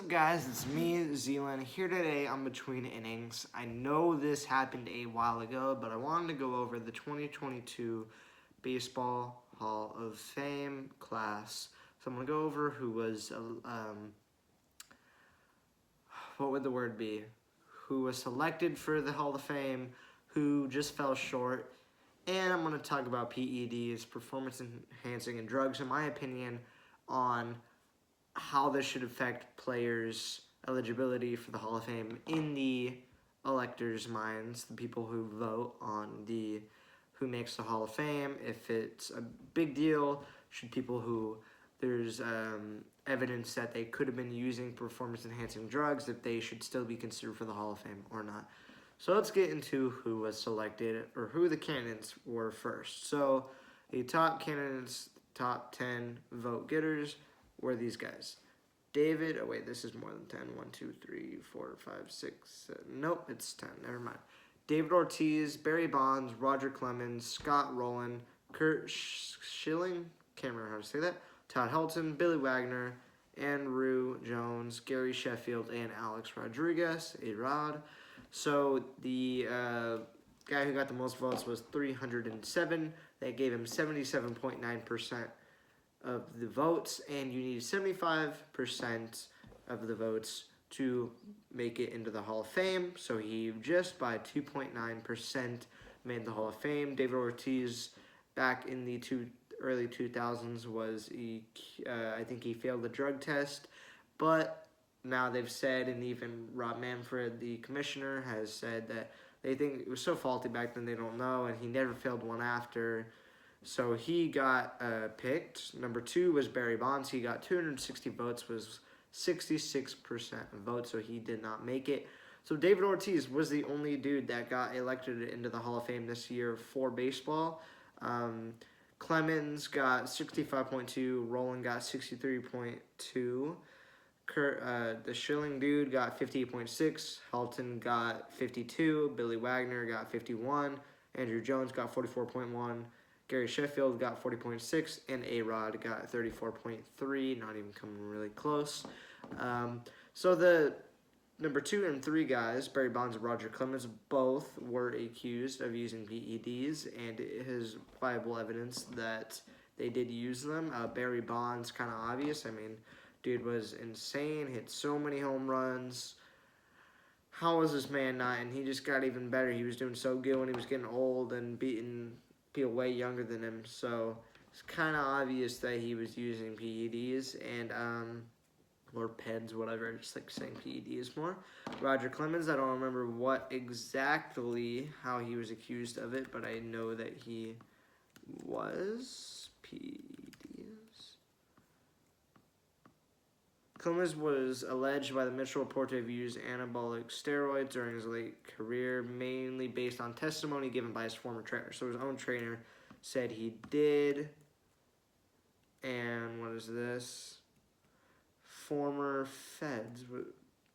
up, guys? It's me, Zealand, here today on Between Innings. I know this happened a while ago, but I wanted to go over the 2022 Baseball Hall of Fame class. So I'm going to go over who was, what would the word be? Who was selected for the Hall of Fame, who just fell short, and I'm going to talk about PEDs, performance enhancing and drugs, in my opinion, on how this should affect players' eligibility for the Hall of Fame in the electors' minds, the people who vote on who makes the Hall of Fame. If it's a big deal, should people who there's evidence that they could have been using performance-enhancing drugs, if they should still be considered for the Hall of Fame or not. So let's get into who was selected, or who the candidates were first. So the top candidates, top 10 vote getters, were these guys. David, oh wait, this is more than 10. 1, 2, 3, 4, 5, 6, 7. Nope, it's 10. Never mind. David Ortiz, Barry Bonds, Roger Clemens, Scott Rowland, Kurt Schilling, can't remember how to say that, Todd Helton, Billy Wagner, Andrew Jones, Gary Sheffield, and Alex Rodriguez, A-Rod. So the guy who got the most votes was 307. That gave him 77.9% of the votes, and you need 75% of the votes to make it into the Hall of Fame. So he just by 2.9% made the Hall of Fame. David Ortiz, back in the early 2000s, was I think he failed the drug test, but now they've said, and even Rob Manfred, the commissioner, has said that they think it was so faulty back then they don't know, and he never failed one after. So he got picked. Number 2 was Barry Bonds. He got 260 votes, was 66% of votes, so he did not make it. So David Ortiz was the only dude that got elected into the Hall of Fame this year for baseball. Clemens got 65.2, Rowland got 63.2. The Schilling dude got 58.6, Helton got 52, Billy Wagner got 51, Andrew Jones got 44.1, Gary Sheffield got 40.6, and A-Rod got 34.3, not even coming really close. So the number 2 and 3 guys, Barry Bonds and Roger Clemens, both were accused of using PEDs, and it is viable evidence that they did use them. Barry Bonds, kind of obvious. I mean, dude was insane, hit so many home runs. How was this man not? And he just got even better. He was doing so good when he was getting old and beating people way younger than him. So it's kind of obvious that he was using PEDs and or PEDs, whatever. I just like saying PEDs more. Roger Clemens, I don't remember what exactly how he was accused of it, but I know that he was PEDs. Clemens was alleged by the Mitchell Report to have used anabolic steroids during his late career, mainly based on testimony given by his former trainer. So his own trainer said he did. And what is this? Former feds.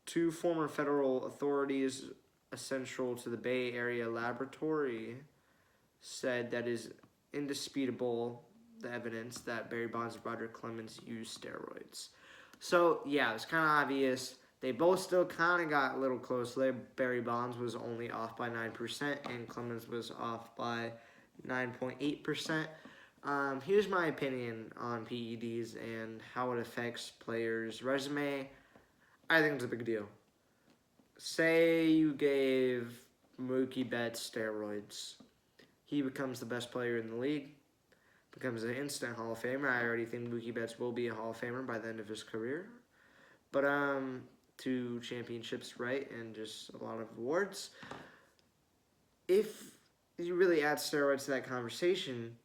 2 former federal authorities essential to the Bay Area laboratory said that is indisputable, the evidence that Barry Bonds and Roger Clemens used steroids. So, yeah, it's kind of obvious. They both still kind of got a little close there. Barry Bonds was only off by 9%, and Clemens was off by 9.8%. Here's my opinion on PEDs and how it affects players' resume. I think it's a big deal. Say you gave Mookie Betts steroids. He becomes the best player in the league, becomes an instant Hall of Famer. I already think Mookie Betts will be a Hall of Famer by the end of his career. But 2 championships, right, and just a lot of awards. If you really add steroids to that conversation,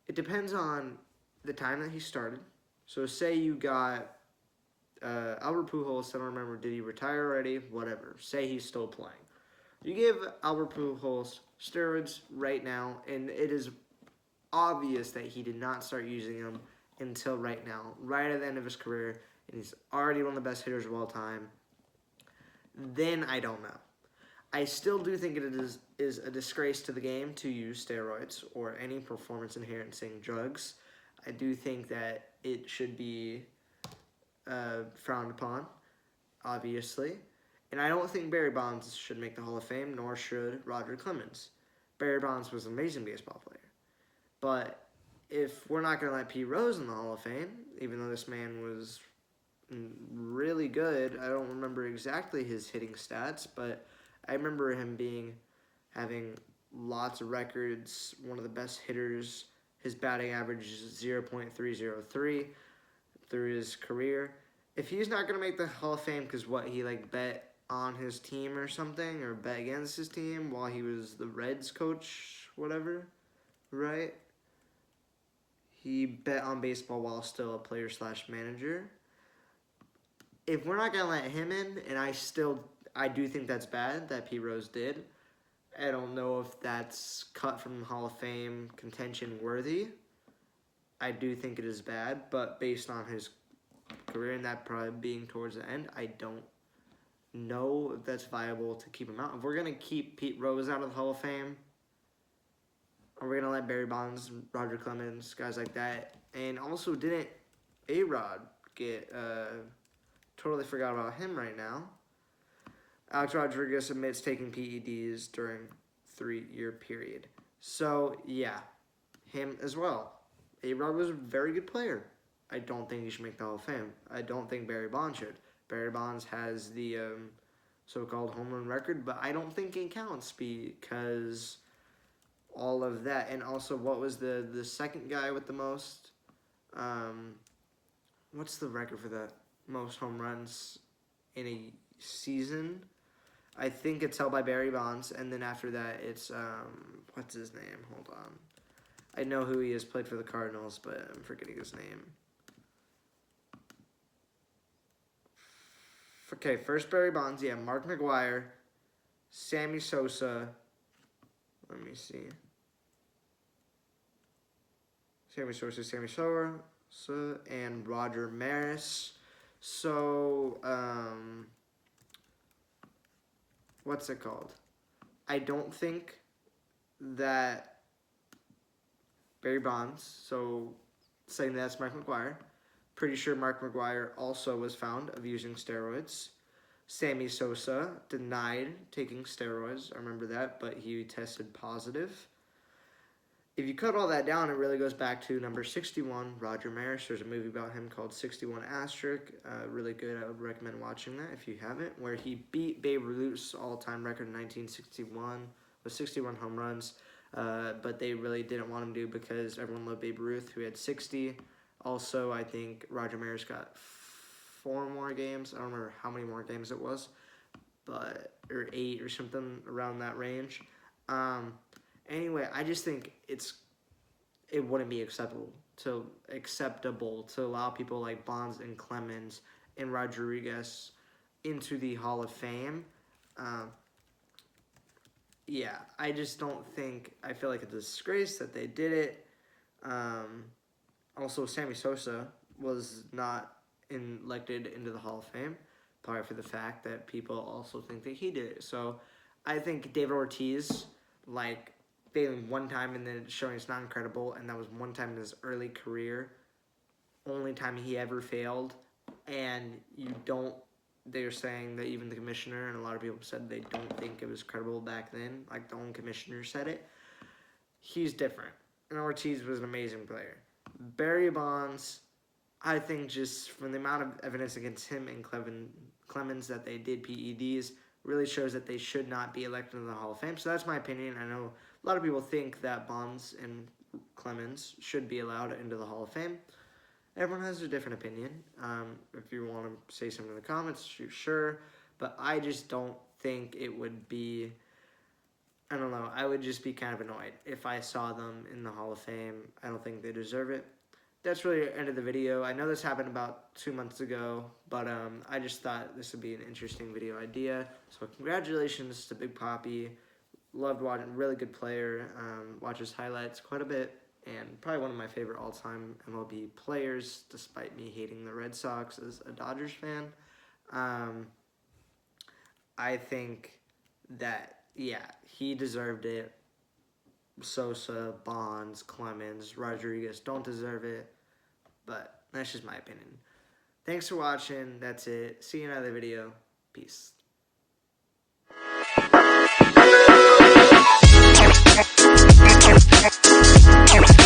it depends on the time that he started. So say you got Albert Pujols, I don't remember, did he retire already? Whatever. Say he's still playing. You give Albert Pujols steroids right now, and it is obvious that he did not start using them until right now, right at the end of his career, and he's already one of the best hitters of all time, then I don't know. I still do think it is a disgrace to the game to use steroids or any performance-enhancing drugs. I do think that it should be frowned upon. obviously. And I don't think Barry Bonds should make the Hall of Fame, nor should Roger Clemens. Barry Bonds was an amazing baseball player. But if we're not going to let Pete Rose in the Hall of Fame, even though this man was really good, I don't remember exactly his hitting stats, but I remember him having lots of records, one of the best hitters. His batting average is 0.303 through his career. If he's not going to make the Hall of Fame because he bet on his team or something, or bet against his team while he was the Reds coach, whatever, right? He bet on baseball while still a player/manager. If we're not going to let him in, and I do think that's bad that Pete Rose did. I don't know if that's cut from Hall of Fame contention worthy. I do think it is bad, but based on his career and that probably being towards the end, I don't know if that's viable to keep him out. If we're going to keep Pete Rose out of the Hall of Fame, are we going to let Barry Bonds, Roger Clemens, guys like that? And also, didn't A-Rod get... totally forgot about him right now. Alex Rodriguez admits taking PEDs during 3-year period. So, yeah, him as well. A-Rod was a very good player. I don't think he should make the Hall of Fame. I don't think Barry Bonds should. Barry Bonds has the so-called home run record, but I don't think it counts because all of that. And also, what was the second guy with the most? What's the record for the most home runs in a season? I think it's held by Barry Bonds, and then after that, it's, what's his name? Hold on. I know who he is, played for the Cardinals, but I'm forgetting his name. Okay, first Barry Bonds, yeah, Mark McGwire, Sammy Sosa, let me see. Sammy Sosa, and Roger Maris. So, what's it called? I don't think that Barry Bonds, so saying that's Mark McGwire. Pretty sure Mark McGwire also was found of using steroids. Sammy Sosa denied taking steroids. I remember that, but he tested positive. If you cut all that down, it really goes back to number 61, Roger Maris. There's a movie about him called 61 Asterisk. Really good. I would recommend watching that if you haven't, where he beat Babe Ruth's all-time record in 1961 with 61 home runs. But they really didn't want him to because everyone loved Babe Ruth, who had 60. Also, I think Roger Maris got 4 more games. I don't remember how many more games it was, or 8 or something around that range. Anyway, I just think it wouldn't be acceptable to allow people like Bonds and Clemens and Rodriguez into the Hall of Fame. Yeah, I just don't think. I feel like it's a disgrace that they did it. Also, Sammy Sosa was not elected into the Hall of Fame, probably for the fact that people also think that he did it. So, I think David Ortiz, failing one time and then showing it's not incredible, and that was one time in his early career, only time he ever failed, and they're saying that even the commissioner and a lot of people said they don't think it was credible back then, the own commissioner said it. He's different, and Ortiz was an amazing player. Barry Bonds, I think just from the amount of evidence against him and Clemens that they did PEDs, really shows that they should not be elected into the Hall of Fame. So that's my opinion. I know a lot of people think that Bonds and Clemens should be allowed into the Hall of Fame. Everyone has a different opinion. If you want to say something in the comments, sure. But I just don't think it would be... I don't know. I would just be kind of annoyed if I saw them in the Hall of Fame. I don't think they deserve it. That's really the end of the video. I know this happened about 2 months ago, but I just thought this would be an interesting video idea. So congratulations to Big Papi. Loved watching, really good player. Watch his highlights quite a bit, and probably one of my favorite all-time MLB players, despite me hating the Red Sox as a Dodgers fan. I think that, yeah, he deserved it. Sosa, Bonds, Clemens, Rodriguez don't deserve it, but that's just my opinion. Thanks for watching. That's it. See you in another video. Peace. We'll be right back.